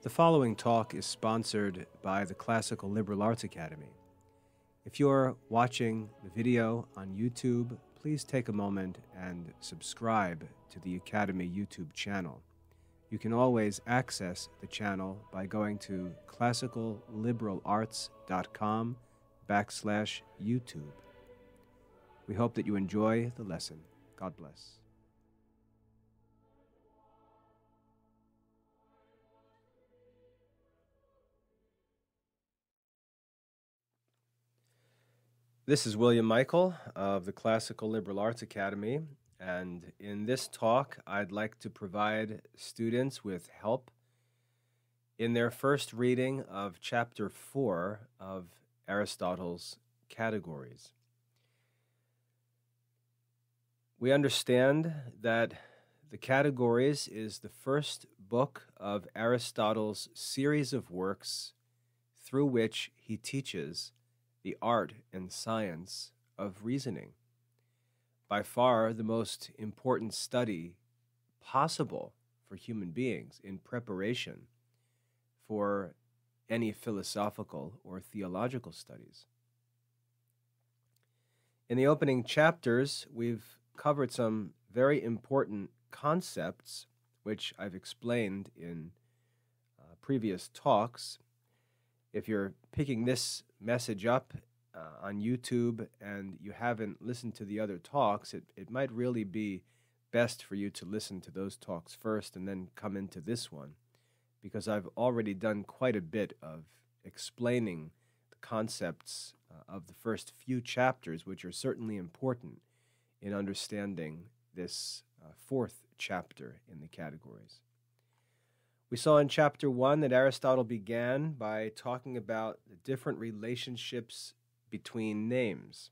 The following talk is sponsored by the Classical Liberal Arts Academy. If you're watching the video on YouTube, please take a moment and subscribe to the Academy YouTube channel. You can always access the channel by going to classicalliberalarts.com/YouTube. We hope that you enjoy the lesson. God bless. This is William Michael of the Classical Liberal Arts Academy, and in this talk I'd like to provide students with help in their first reading of Chapter 4 of Aristotle's Categories. We understand that the Categories is the first book of Aristotle's series of works through which he teaches the art and science of reasoning. By far the most important study possible for human beings in preparation for any philosophical or theological studies. In the opening chapters, we've covered some very important concepts, which I've explained in previous talks. If you're picking this message up on YouTube and you haven't listened to the other talks, it might really be best for you to listen to those talks first and then come into this one, because I've already done quite a bit of explaining the concepts of the first few chapters, which are certainly important in understanding this fourth chapter in the Categories. We saw in Chapter 1 that Aristotle began by talking about the different relationships between names.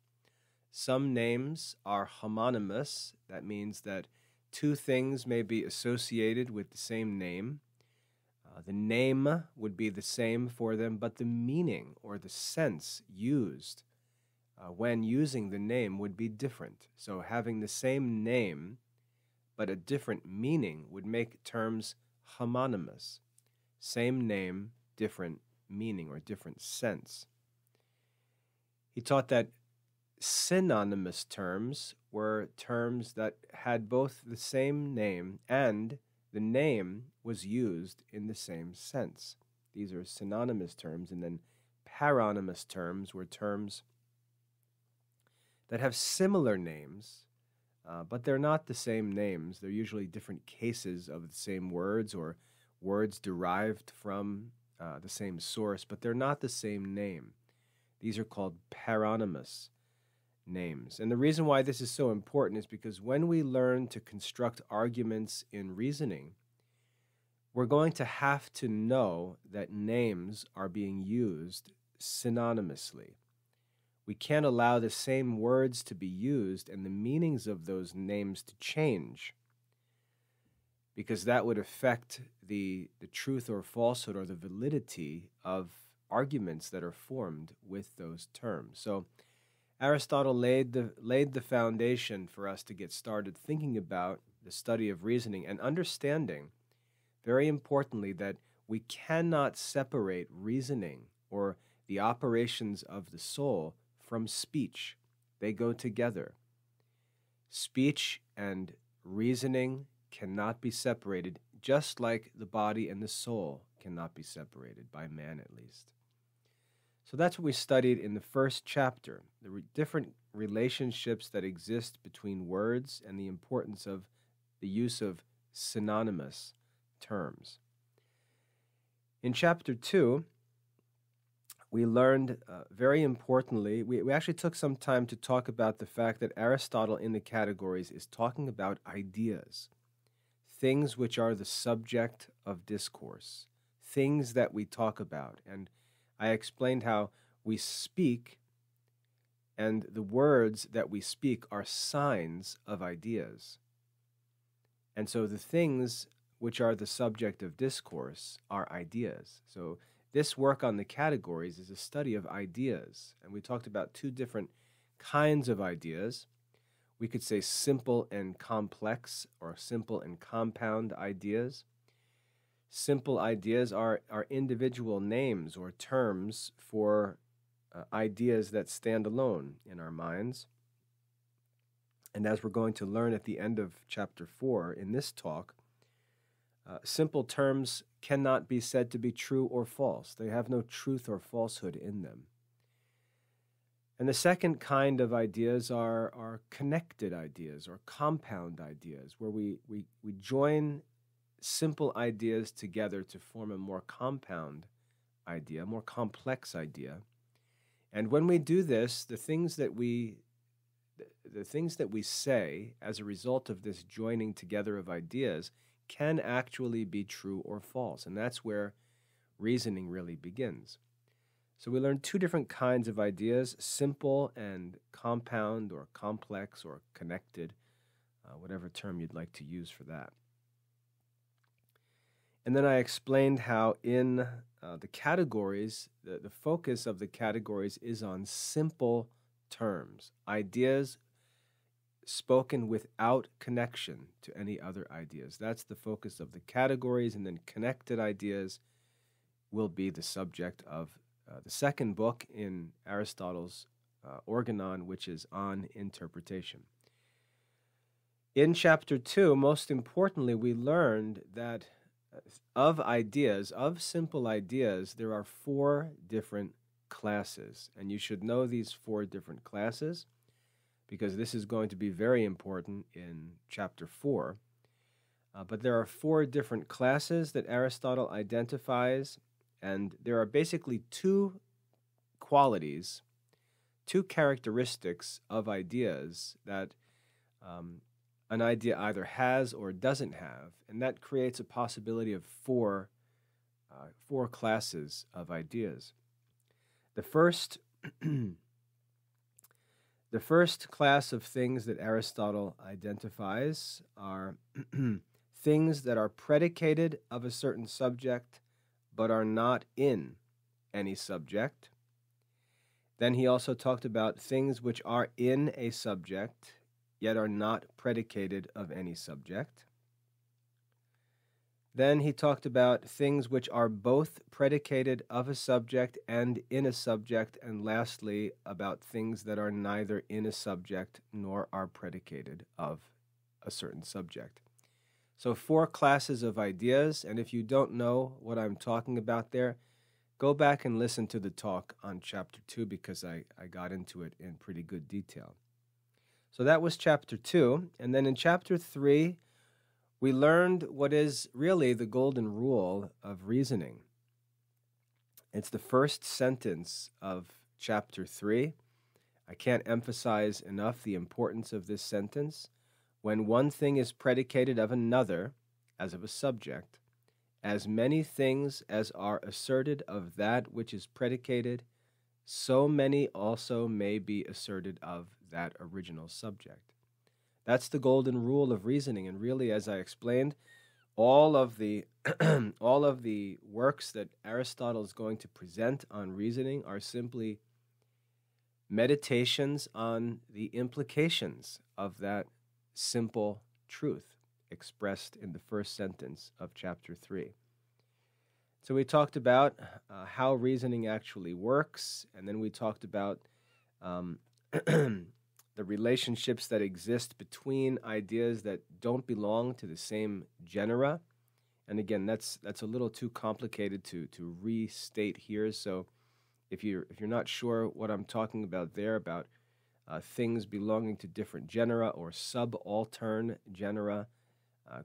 Some names are homonymous. That means that two things may be associated with the same name. The name would be the same for them, but the meaning or the sense used when using the name would be different. So having the same name but a different meaning would make terms homonymous. Same name, different meaning or different sense. He taught that synonymous terms were terms that had both the same name and the name was used in the same sense. These are synonymous terms, and then paronymous terms were terms that have similar names, but they're not the same names. They're usually different cases of the same words or words derived from the same source, but they're not the same name. These are called paronymous names. And the reason why this is so important is because when we learn to construct arguments in reasoning, we're going to have to know that names are being used synonymously. We can't allow the same words to be used and the meanings of those names to change, because that would affect the truth or falsehood or the validity of arguments that are formed with those terms. So Aristotle laid the foundation for us to get started thinking about the study of reasoning and understanding, very importantly, that we cannot separate reasoning or the operations of the soul from speech. They go together. Speech and reasoning cannot be separated, just like the body and the soul cannot be separated, by man at least. So that's what we studied in the first chapter, the different relationships that exist between words and the importance of the use of synonymous terms. In Chapter 2, we learned, very importantly, we actually took some time to talk about the fact that Aristotle in the Categories is talking about ideas, things which are the subject of discourse, things that we talk about. And I explained how we speak, and the words that we speak are signs of ideas. And so the things which are the subject of discourse are ideas. So this work on the Categories is a study of ideas, and we talked about two different kinds of ideas. We could say simple and complex, or simple and compound ideas. Simple ideas are individual names or terms for ideas that stand alone in our minds. And as we're going to learn at the end of chapter 4 in this talk, simple terms cannot be said to be true or false. They have no truth or falsehood in them. And the second kind of ideas are connected ideas or compound ideas, where we join simple ideas together to form a more compound idea, a more complex idea. And when we do this, the things that we say as a result of this joining together of ideas can actually be true or false. And that's where reasoning really begins. So we learn two different kinds of ideas, simple and compound or complex or connected, whatever term you'd like to use for that. And then I explained how in the categories, the focus of the categories is on simple terms, ideas spoken without connection to any other ideas. That's the focus of the categories, and then connected ideas will be the subject of the second book in Aristotle's Organon, which is on interpretation. In chapter 2, most importantly, we learned that of ideas, of simple ideas, there are 4 different classes. And you should know these 4 different classes because this is going to be very important in chapter 4. But there are 4 different classes that Aristotle identifies, and there are basically 2 qualities, 2 characteristics of ideas that an idea either has or doesn't have, and that creates a possibility of 4 classes of ideas. The first class of things that Aristotle identifies are things that are predicated of a certain subject but are not in any subject. Then he also talked about things which are in a subject yet are not predicated of any subject. Then he talked about things which are both predicated of a subject and in a subject, and lastly, about things that are neither in a subject nor are predicated of a certain subject. So 4 classes of ideas, and if you don't know what I'm talking about there, go back and listen to the talk on chapter 2 because I got into it in pretty good detail. So that was chapter 2, and then in chapter 3, we learned what is really the golden rule of reasoning. It's the first sentence of chapter 3. I can't emphasize enough the importance of this sentence. When one thing is predicated of another, as of a subject, as many things as are asserted of that which is predicated, so many also may be asserted of that original subject. That's the golden rule of reasoning, and really, as I explained, all of the works that Aristotle is going to present on reasoning are simply meditations on the implications of that simple truth expressed in the first sentence of chapter 3. So we talked about how reasoning actually works, and then we talked about the relationships that exist between ideas that don't belong to the same genera. And again, that's a little too complicated to restate here. So if you're not sure what I'm talking about there, about things belonging to different genera or subaltern genera,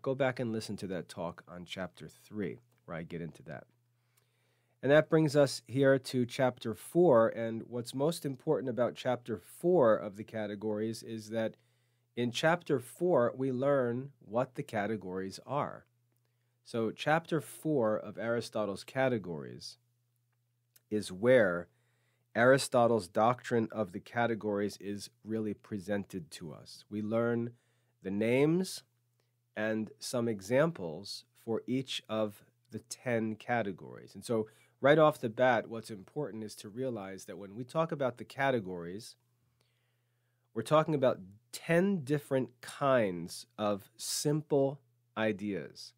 go back and listen to that talk on chapter 3, where I get into that. And that brings us here to chapter 4, and what's most important about chapter 4 of the categories is that in chapter 4 we learn what the categories are. So chapter 4 of Aristotle's categories is where Aristotle's doctrine of the categories is really presented to us. We learn the names and some examples for each of the 10 categories. And so right off the bat, what's important is to realize that when we talk about the categories, we're talking about 10 different kinds of simple ideas.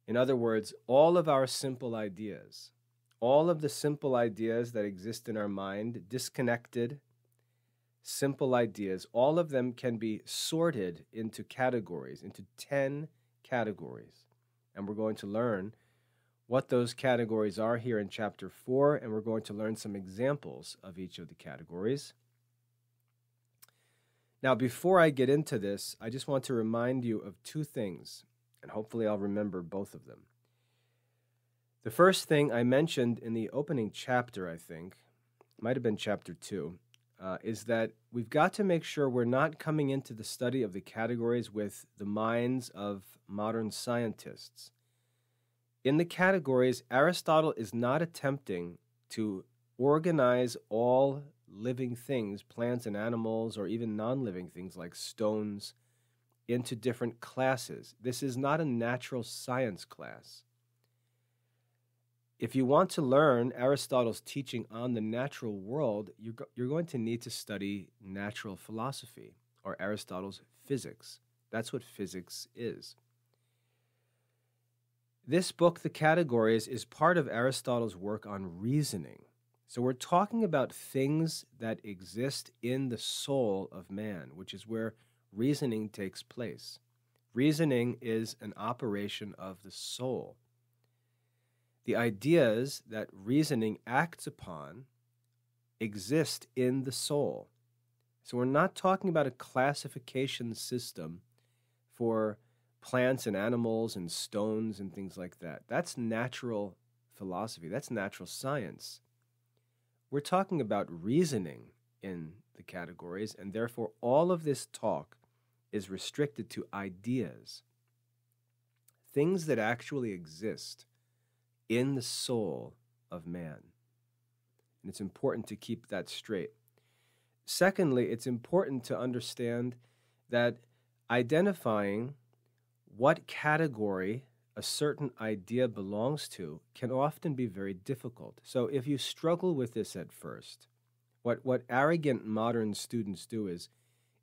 In other words, all of our simple ideas, all of the simple ideas that exist in our mind, disconnected, simple ideas, all of them can be sorted into categories, into 10 categories. And we're going to learn what those categories are here in Chapter 4, and we're going to learn some examples of each of the categories. Now, before I get into this, I just want to remind you of two things, and hopefully I'll remember both of them. The first thing I mentioned in the opening chapter, I think, might have been Chapter 2, is that we've got to make sure we're not coming into the study of the categories with the minds of modern scientists. In the categories, Aristotle is not attempting to organize all living things, plants and animals, or even non-living things like stones, into different classes. This is not a natural science class. If you want to learn Aristotle's teaching on the natural world, you're going to need to study natural philosophy, or Aristotle's physics. That's what physics is. This book, The Categories, is part of Aristotle's work on reasoning. So we're talking about things that exist in the soul of man, which is where reasoning takes place. Reasoning is an operation of the soul. The ideas that reasoning acts upon exist in the soul. So we're not talking about a classification system for plants and animals and stones and things like that. That's natural philosophy. That's natural science. We're talking about reasoning in the categories, and therefore all of this talk is restricted to ideas, things that actually exist in the soul of man. And it's important to keep that straight. Secondly, it's important to understand that identifying what category a certain idea belongs to can often be very difficult. So if you struggle with this at first, what arrogant modern students do is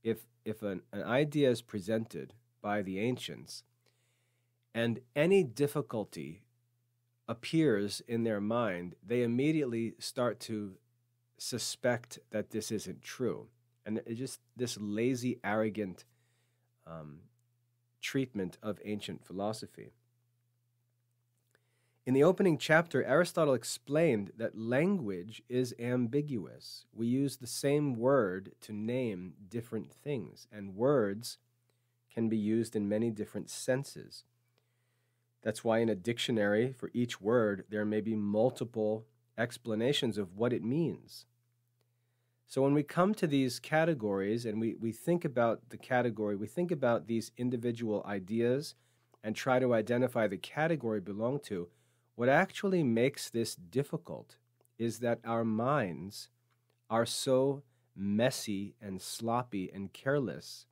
if an idea is presented by the ancients and any difficulty appears in their mind, they immediately start to suspect that this isn't true. And it's just this lazy, arrogant treatment of ancient philosophy. In the opening chapter, Aristotle explained that language is ambiguous. We use the same word to name different things, and words can be used in many different senses. That's why in a dictionary, for each word, there may be multiple explanations of what it means. So when we come to these categories and we think about the category, we think about these individual ideas and try to identify the category belong to, what actually makes this difficult is that our minds are so messy and sloppy and careless,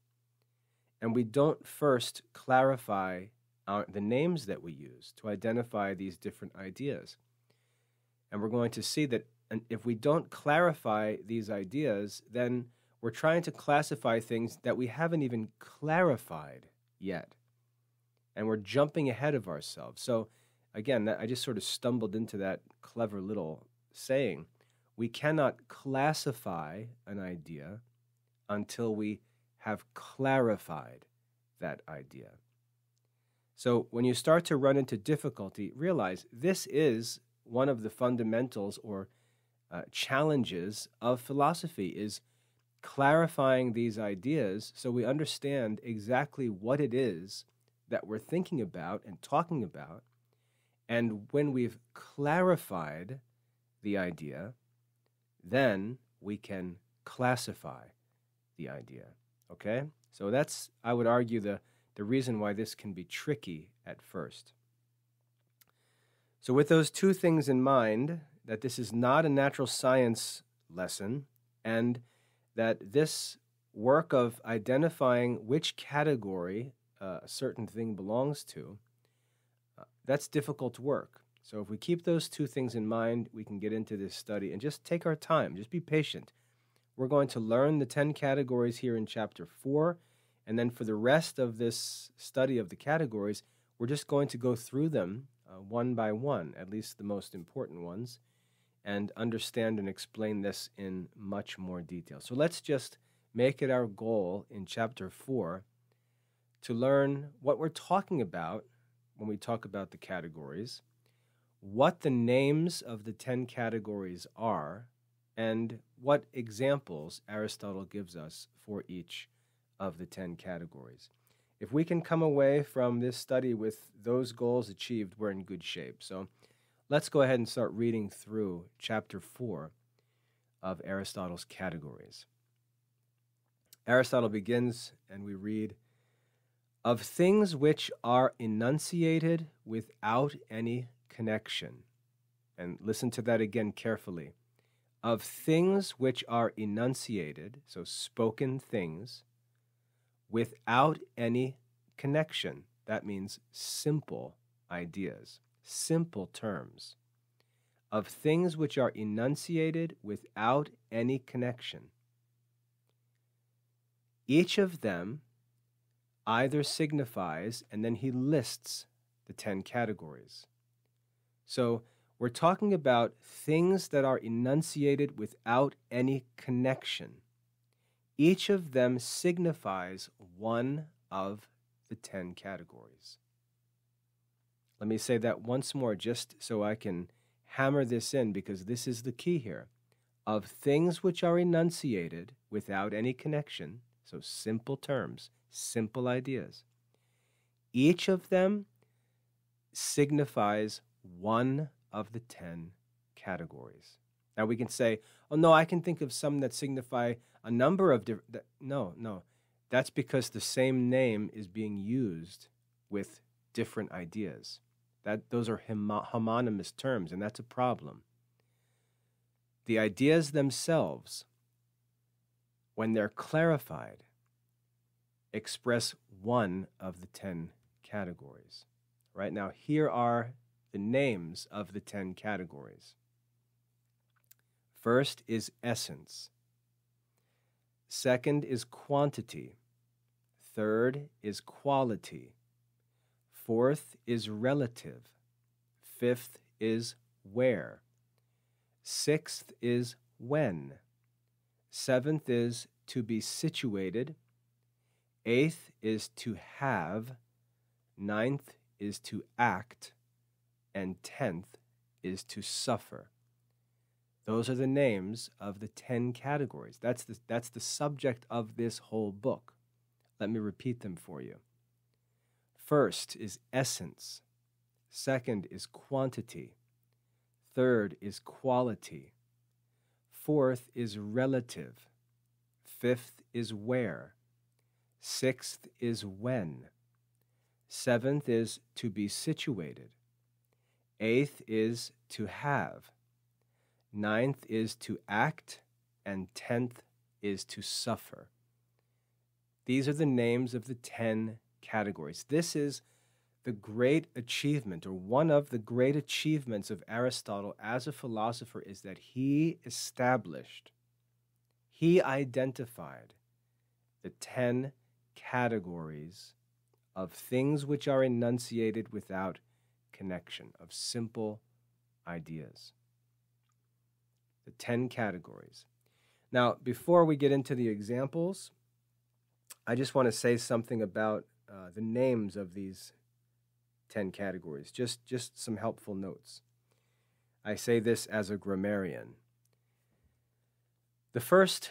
and we don't first clarify the names that we use to identify these different ideas. And we're going to see that if we don't clarify these ideas, then we're trying to classify things that we haven't even clarified yet. And we're jumping ahead of ourselves. So again, I just sort of stumbled into that clever little saying. We cannot classify an idea until we have clarified that idea. So when you start to run into difficulty, realize this is one of the fundamentals or challenges of philosophy, is clarifying these ideas so we understand exactly what it is that we're thinking about and talking about. And when we've clarified the idea, then we can classify the idea. Okay? So that's, I would argue, the reason why this can be tricky at first. So with those two things in mind, that this is not a natural science lesson, and that this work of identifying which category a certain thing belongs to, that's difficult work. So if we keep those two things in mind, we can get into this study and just take our time, just be patient. We're going to learn the 10 categories here in Chapter 4, and then for the rest of this study of the categories, we're just going to go through them one by one, at least the most important ones, and understand and explain this in much more detail. So let's just make it our goal in Chapter 4 to learn what we're talking about when we talk about the categories, what the names of the 10 categories are, and what examples Aristotle gives us for each of the 10 categories. If we can come away from this study with those goals achieved, we're in good shape. So let's go ahead and start reading through Chapter 4 of Aristotle's categories. Aristotle begins, and we read, "Of things which are enunciated without any connection." And listen to that again carefully. Of things which are enunciated, so spoken things, without any connection. That means simple ideas, simple terms. Of things which are enunciated without any connection. Each of them either signifies, and then he lists the 10 categories. So we're talking about things that are enunciated without any connection. Each of them signifies one of the 10 categories. Let me say that once more just so I can hammer this in, because this is the key here. Of things which are enunciated without any connection, so simple terms, simple ideas, each of them signifies one of the 10 categories. Now we can say, oh no, I can think of some that signify a number of different... No. That's because the same name is being used with different ideas. Those are homonymous terms, and that's a problem. The ideas themselves, when they're clarified, express one of the 10 categories. Right now, here are the names of the 10 categories. First is essence. Second is quantity. Third is quality. Fourth is relative. Fifth is where. Sixth is when. Seventh is to be situated. Eighth is to have. Ninth is to act. And 10th is to suffer. Those are the names of the 10 categories. That's the subject of this whole book. Let me repeat them for you. First is essence. Second is quantity. Third is quality. Fourth is relative. Fifth is where. Sixth is when. Seventh is to be situated. Eighth is to have. Ninth is to act, and 10th is to suffer. These are the names of the 10 categories. This is the great achievement, or one of the great achievements of Aristotle as a philosopher, is that he established, he identified the 10 categories of things which are enunciated without connection, of simple ideas. The 10 categories. Now, before we get into the examples, I just want to say something about the names of these 10 categories, just some helpful notes. I say this as a grammarian. The first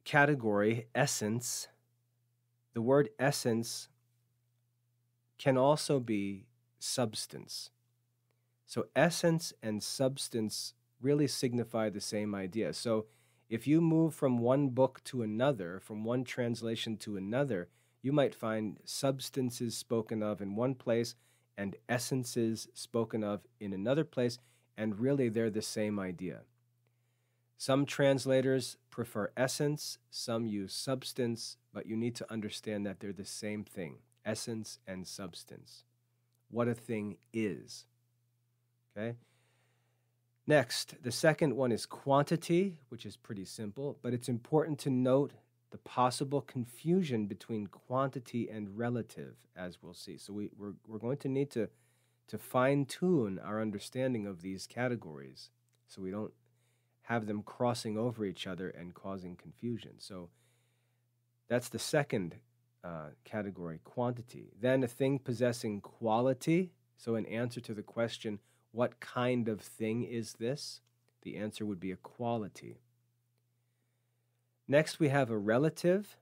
category, essence, the word essence can also be substance. So essence and substance really signify the same idea. So if you move from one book to another, from one translation to another, you might find substances spoken of in one place and essences spoken of in another place, and really they're the same idea. Some translators prefer essence, some use substance, but you need to understand that they're the same thing, essence and substance. What a thing is. Okay? Next, the second one is quantity, which is pretty simple, but it's important to note the possible confusion between quantity and relative, as we'll see. So we're going to need to fine-tune our understanding of these categories so we don't have them crossing over each other and causing confusion. So that's the second category, quantity. Then a thing possessing quality. So in answer to the question, what kind of thing is this? The answer would be a quality. Next, we have a relative.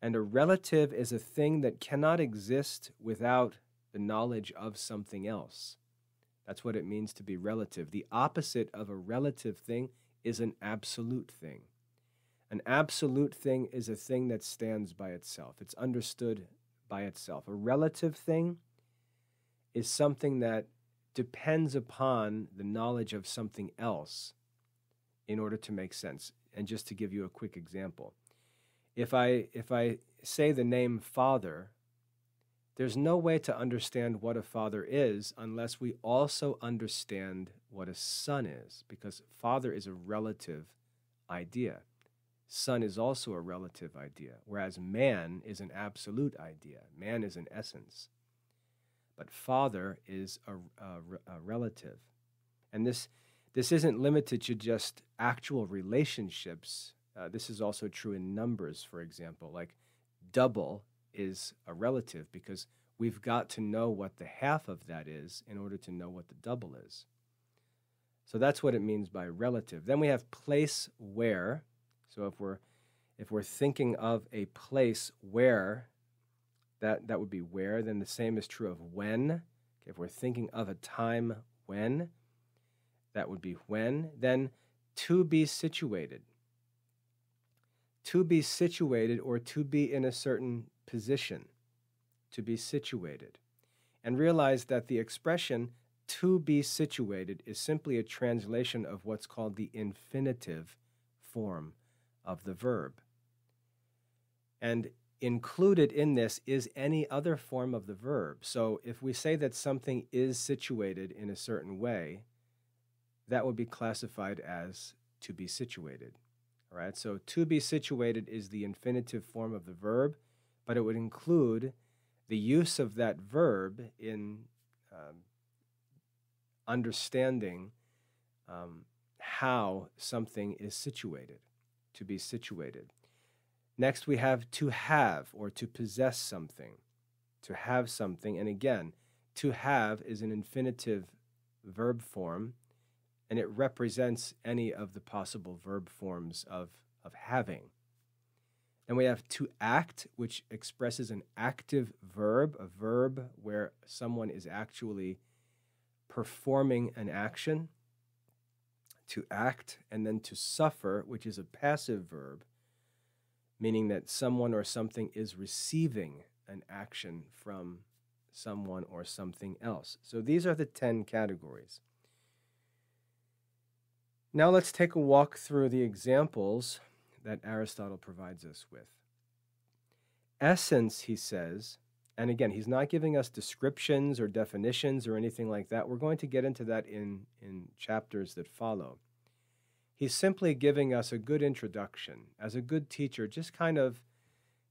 And a relative is a thing that cannot exist without the knowledge of something else. That's what it means to be relative. The opposite of a relative thing is an absolute thing. An absolute thing is a thing that stands by itself. It's understood by itself. A relative thing is something that depends upon the knowledge of something else in order to make sense. And just to give you a quick example, if I say the name father, there's no way to understand what a father is unless we also understand what a son is, because father is a relative idea. Son is also a relative idea, whereas man is an absolute idea. Man is an essence. But father is a relative. And this isn't limited to just actual relationships. This is also true in numbers, for example. Like double is a relative because we've got to know what the half of that is in order to know what the double is. So that's what it means by relative. Then we have place where. So if we're thinking of a place where, that would be where, then the same is true of when. Okay, if we're thinking of a time when, that would be when. Then to be situated. To be situated, or to be in a certain position. To be situated. And realize that the expression to be situated is simply a translation of what's called the infinitive form of the verb. And included in this is any other form of the verb. So if we say that something is situated in a certain way, that would be classified as to be situated. All right, so to be situated is the infinitive form of the verb, but it would include the use of that verb in understanding how something is situated, to be situated. Next, we have to have, or to possess something. To have something, and again, to have is an infinitive verb form, and it represents any of the possible verb forms of having. Then we have to act, which expresses an active verb, a verb where someone is actually performing an action. To act, and then to suffer, which is a passive verb, meaning that someone or something is receiving an action from someone or something else. So these are the 10 categories. Now let's take a walk through the examples that Aristotle provides us with. Essence, he says, and again, he's not giving us descriptions or definitions or anything like that. We're going to get into that in chapters that follow. He's simply giving us a good introduction. As a good teacher, just kind of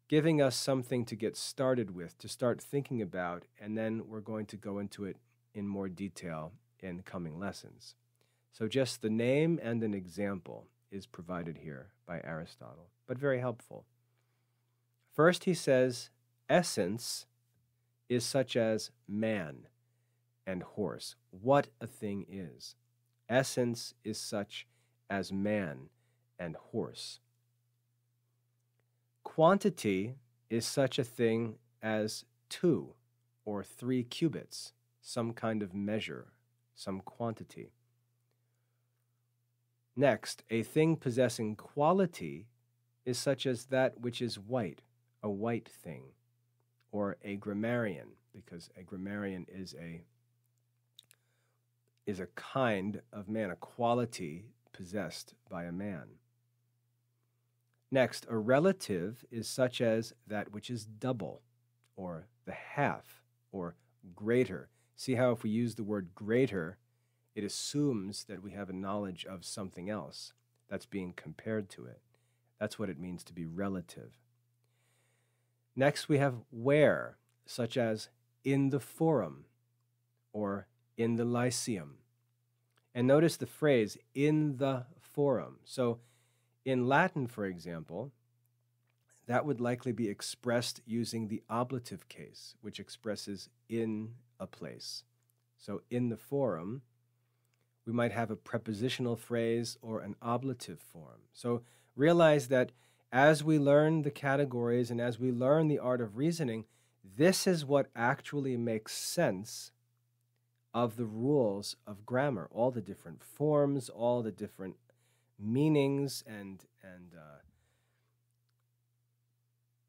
giving us something to get started with, to start thinking about, and then we're going to go into it in more detail in coming lessons. So just the name and an example is provided here by Aristotle, but very helpful. First, he says, essence is such as man and horse. What a thing is. Essence is such as man and horse. Quantity is such a thing as 2 or 3 cubits, some kind of measure, some quantity. Next, a thing possessing quality is such as that which is white, a white thing, or a grammarian, because a grammarian is a kind of man, a quality possessed by a man. Next, a relative is such as that which is double, or the half, or greater. See how if we use the word greater, it assumes that we have a knowledge of something else that's being compared to it. That's what it means to be relative. Next, we have where, such as in the forum or in the Lyceum. And notice the phrase in the forum. So in Latin, for example, that would likely be expressed using the ablative case, which expresses in a place. So in the forum, we might have a prepositional phrase or an ablative form. So realize that as we learn the categories and as we learn the art of reasoning, this is what actually makes sense of the rules of grammar, all the different forms, all the different meanings and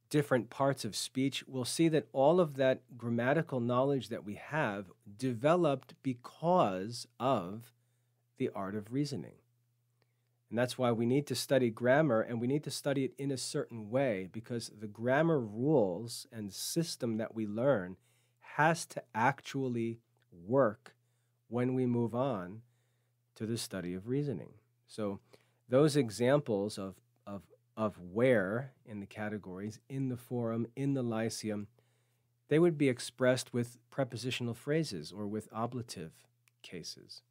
different parts of speech. We'll see that all of that grammatical knowledge that we have developed because of the art of reasoning. And that's why we need to study grammar, and we need to study it in a certain way, because the grammar rules and system that we learn has to actually work when we move on to the study of reasoning. So those examples of where in the categories, in the forum, in the Lyceum, they would be expressed with prepositional phrases or with ablative cases.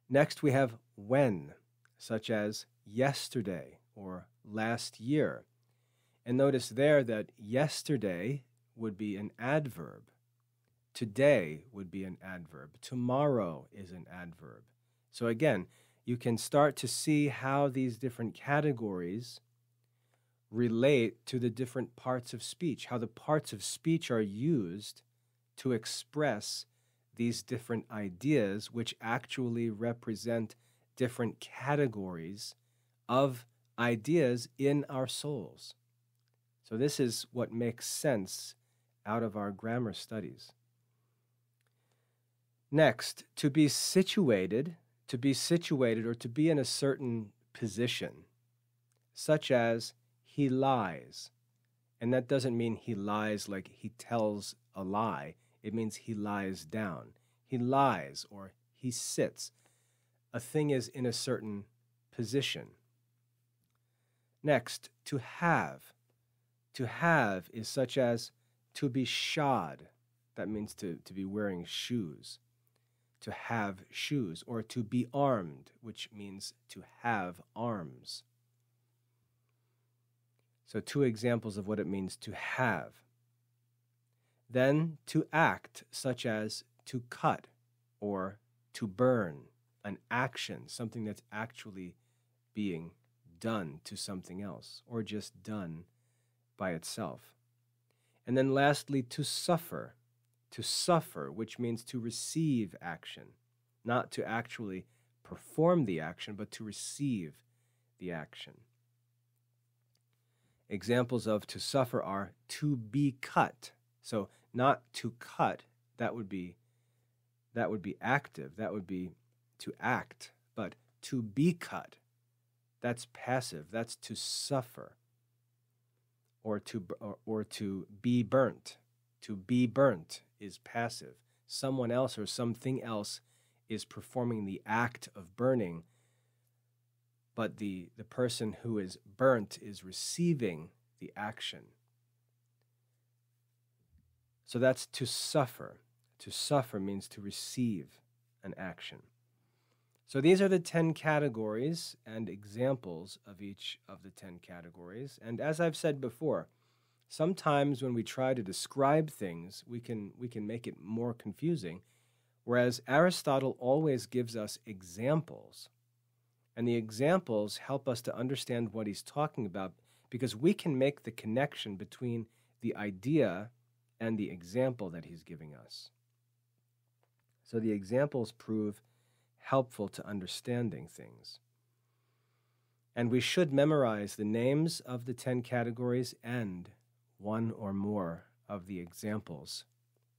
Next, we have when, such as yesterday or last year. And notice there that yesterday would be an adverb. Today would be an adverb. Tomorrow is an adverb. So again, you can start to see how these different categories relate to the different parts of speech, how the parts of speech are used to express these different ideas, which actually represent different categories of ideas in our souls. So this is what makes sense out of our grammar studies. Next, to be situated or to be in a certain position, such as he lies. And that doesn't mean he lies like he tells a lie. It means he lies down. He lies or he sits. A thing is in a certain position. Next, to have. To have is such as to be shod. That means to be wearing shoes. To have shoes, or to be armed, which means to have arms. So 2 examples of what it means to have. Then to act, such as to cut or to burn, an action, something that's actually being done to something else, or just done by itself. And then lastly, to suffer, which means to receive action, not to actually perform the action, but to receive the action. Examples of to suffer are to be cut. So not to cut, that would be active, that would be to act, but to be cut, that's passive, that's to suffer. Or to be burnt. To be burnt is passive. Someone else or something else is performing the act of burning, but the person who is burnt is receiving the action. So that's to suffer. To suffer means to receive an action. So these are the 10 categories and examples of each of the 10 categories. And as I've said before, sometimes when we try to describe things, we can make it more confusing, whereas Aristotle always gives us examples. And the examples help us to understand what he's talking about, because we can make the connection between the idea and the example that he's giving us. So the examples prove helpful to understanding things. And we should memorize the names of the 10 categories and one or more of the examples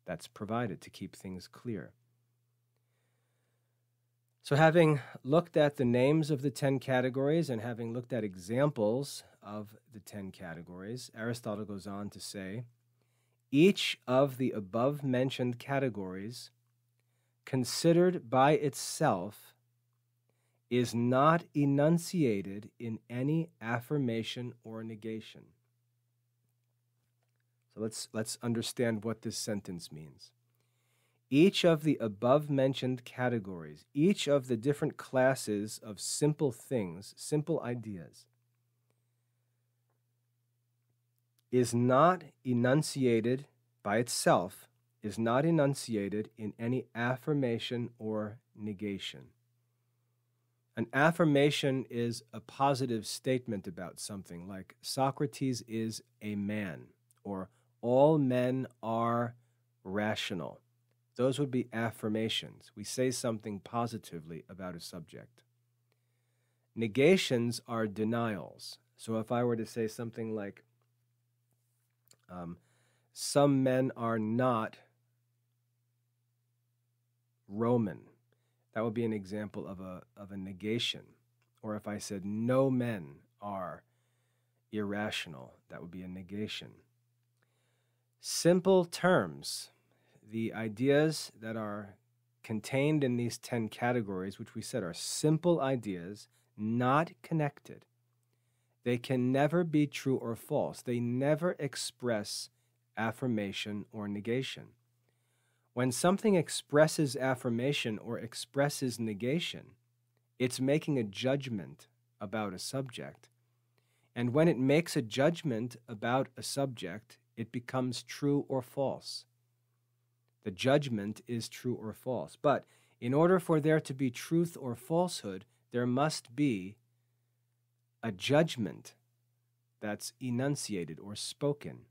that's provided to keep things clear. So having looked at the names of the 10 categories and having looked at examples of the 10 categories, Aristotle goes on to say, each of the above-mentioned categories, considered by itself, is not enunciated in any affirmation or negation. So let's understand what this sentence means. Each of the above-mentioned categories, each of the different classes of simple things, simple ideas, is not enunciated by itself, is not enunciated in any affirmation or negation. An affirmation is a positive statement about something, like Socrates is a man, or all men are rational. Those would be affirmations. We say something positively about a subject. Negations are denials. So if I were to say something like, some men are not Roman, that would be an example of a negation. Or if I said, no men are irrational, that would be a negation. Simple terms, the ideas that are contained in these 10 categories, which we said are simple ideas, not connected. They can never be true or false. They never express affirmation or negation. When something expresses affirmation or expresses negation, it's making a judgment about a subject. And when it makes a judgment about a subject, it becomes true or false. The judgment is true or false. But in order for there to be truth or falsehood, there must be a judgment that's enunciated or spoken.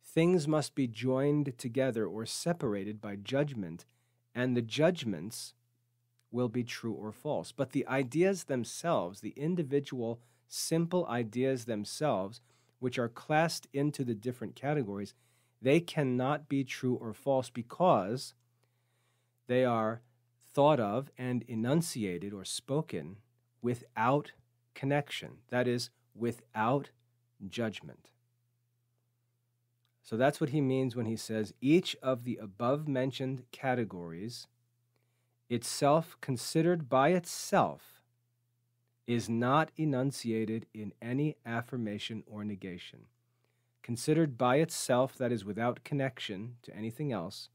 Things must be joined together or separated by judgment, and the judgments will be true or false. But the ideas themselves, the individual simple ideas themselves, which are classed into the different categories, they cannot be true or false because they are thought of and enunciated or spoken without connection, that is, without judgment. So that's what he means when he says each of the above-mentioned categories, itself considered by itself, is not enunciated in any affirmation or negation. Considered by itself, that is, without connection to anything else,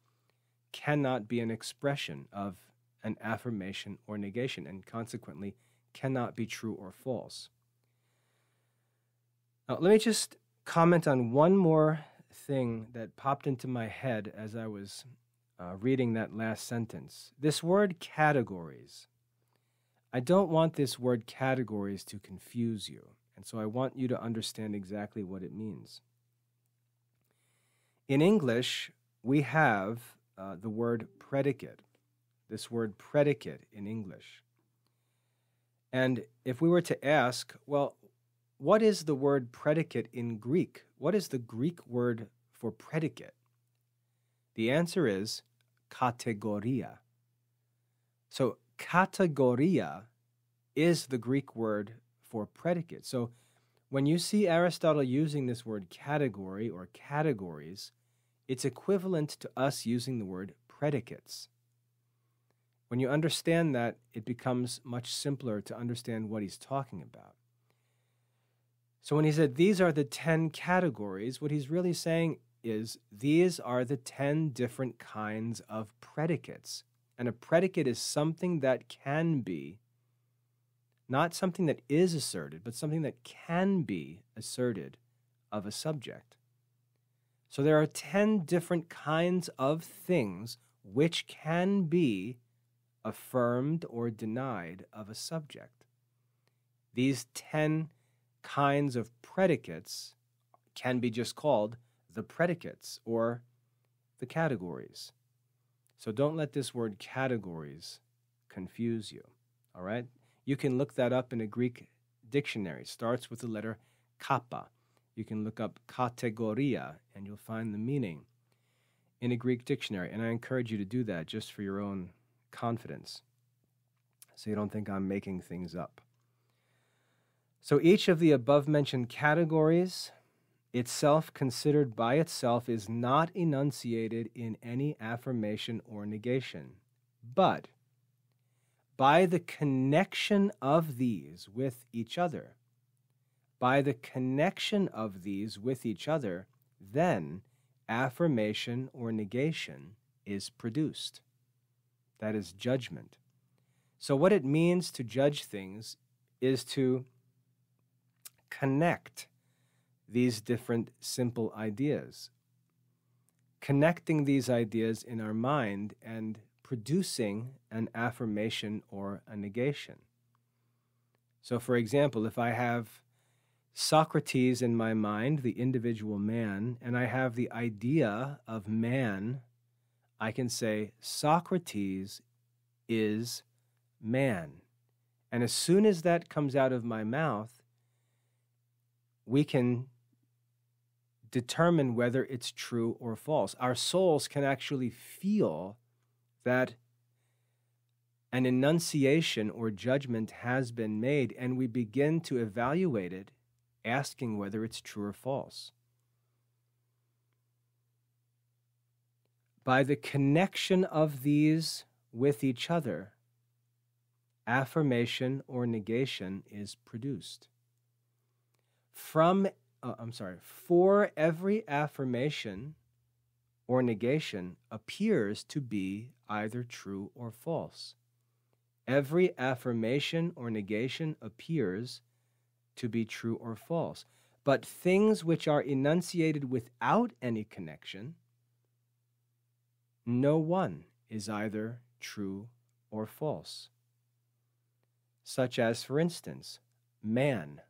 cannot be an expression of an affirmation or negation, and consequently cannot be true or false. Now, let me just comment on one more thing that popped into my head as I was reading that last sentence. This word categories. I don't want this word categories to confuse you, and so I want you to understand exactly what it means. In English, we have the word predicate, this word predicate in English. And if we were to ask, well, what is the word predicate in Greek? What is the Greek word for predicate? The answer is kategoria. So kategoria is the Greek word for predicate. So when you see Aristotle using this word category or categories, it's equivalent to us using the word predicates. When you understand that, it becomes much simpler to understand what he's talking about. So when he said these are the 10 categories, what he's really saying is these are the 10 different kinds of predicates. And a predicate is something that can be, not something that is asserted, but something that can be asserted of a subject. So there are 10 different kinds of things which can be affirmed or denied of a subject. These 10 kinds of predicates can be just called the predicates or the categories. So don't let this word categories confuse you, all right? You can look that up in a Greek dictionary. It starts with the letter kappa. You can look up kategoria and you'll find the meaning in a Greek dictionary. And I encourage you to do that just for your own confidence, so you don't think I'm making things up. So each of the above-mentioned categories, itself considered by itself, is not enunciated in any affirmation or negation. But by the connection of these with each other, by the connection of these with each other, then affirmation or negation is produced. That is judgment. So what it means to judge things is to connect these different simple ideas, connecting these ideas in our mind and producing an affirmation or a negation. So, for example, if I have Socrates in my mind, the individual man, and I have the idea of man, I can say Socrates is man. And as soon as that comes out of my mouth, we can determine whether it's true or false. Our souls can actually feel that an enunciation or judgment has been made, and we begin to evaluate it, asking whether it's true or false. By the connection of these with each other, affirmation or negation is produced. For every affirmation or negation appears to be either true or false. Every affirmation or negation appears to be true or false. But things which are enunciated without any connection, no one is either true or false. Such as, for instance, man.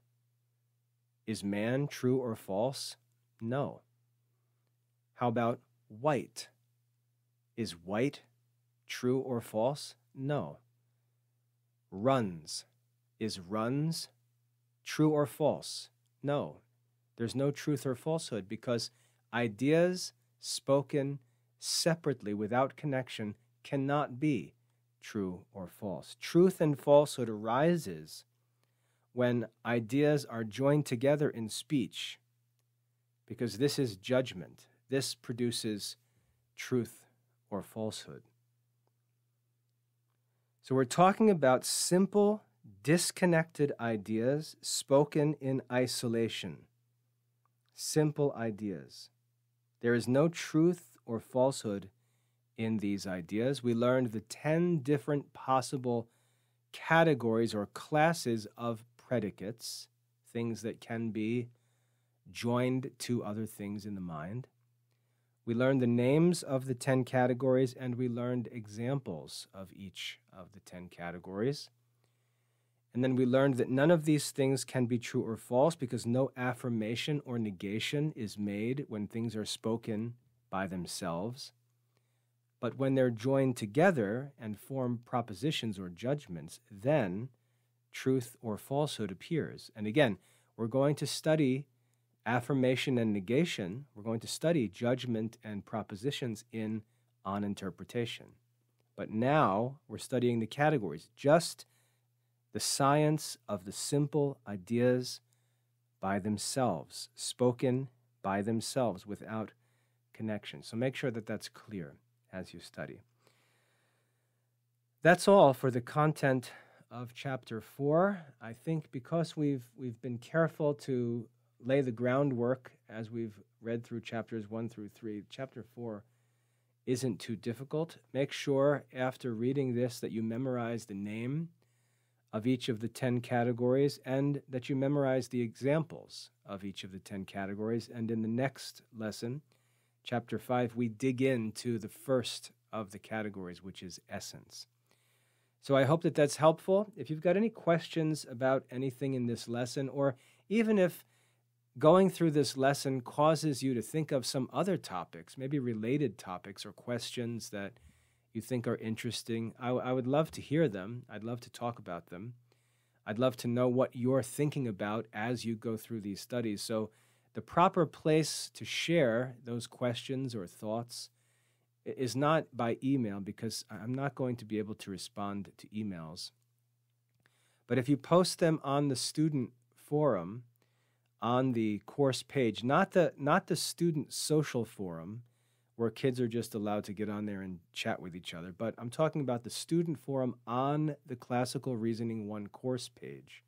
Is man true or false? No. How about white? Is white true or false? No. Runs. Is runs true or false? No. There's no truth or falsehood because ideas spoken separately without connection cannot be true or false. Truth and falsehood arises when ideas are joined together in speech, because this is judgment. This produces truth or falsehood. So we're talking about simple, disconnected ideas spoken in isolation. Simple ideas. There is no truth or falsehood in these ideas. We learned the 10 different possible categories or classes of predicates, things that can be joined to other things in the mind. We learned the names of the 10 categories, and we learned examples of each of the 10 categories. And then we learned that none of these things can be true or false because no affirmation or negation is made when things are spoken by themselves. But when they're joined together and form propositions or judgments, then truth or falsehood appears. And again, we're going to study affirmation and negation. We're going to study judgment and propositions on interpretation. But now we're studying the categories, just the science of the simple ideas by themselves, spoken by themselves without connection. So make sure that that's clear as you study. That's all for the content of Chapter 4. I think because we've been careful to lay the groundwork as we've read through Chapters 1 through 3, Chapter 4 isn't too difficult. Make sure after reading this that you memorize the name of each of the 10 categories and that you memorize the examples of each of the 10 categories. And in the next lesson, Chapter 5, we dig into the first of the categories, which is essence. So I hope that that's helpful. If you've got any questions about anything in this lesson, or even if going through this lesson causes you to think of some other topics, maybe related topics or questions that you think are interesting, I would love to hear them. I'd love to talk about them. I'd love to know what you're thinking about as you go through these studies. So the proper place to share those questions or thoughts is not by email, because I'm not going to be able to respond to emails. But if you post them on the student forum, on the course page, not the student social forum, where kids are just allowed to get on there and chat with each other, but I'm talking about the student forum on the Classical Reasoning 1 course page.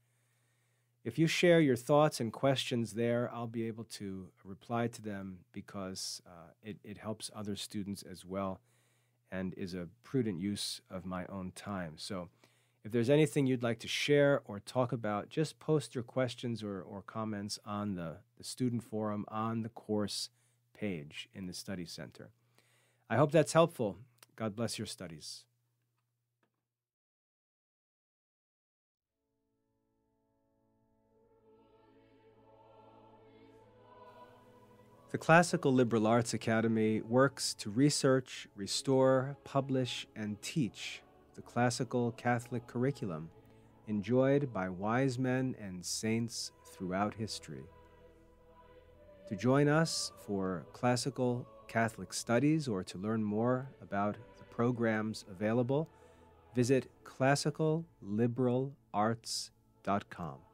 If you share your thoughts and questions there, I'll be able to reply to them because it helps other students as well and is a prudent use of my own time. So if there's anything you'd like to share or talk about, just post your questions or comments on the student forum on the course page in the Study Center. I hope that's helpful. God bless your studies. The Classical Liberal Arts Academy works to research, restore, publish, and teach the classical Catholic curriculum enjoyed by wise men and saints throughout history. To join us for classical Catholic studies or to learn more about the programs available, visit classicalliberalarts.com.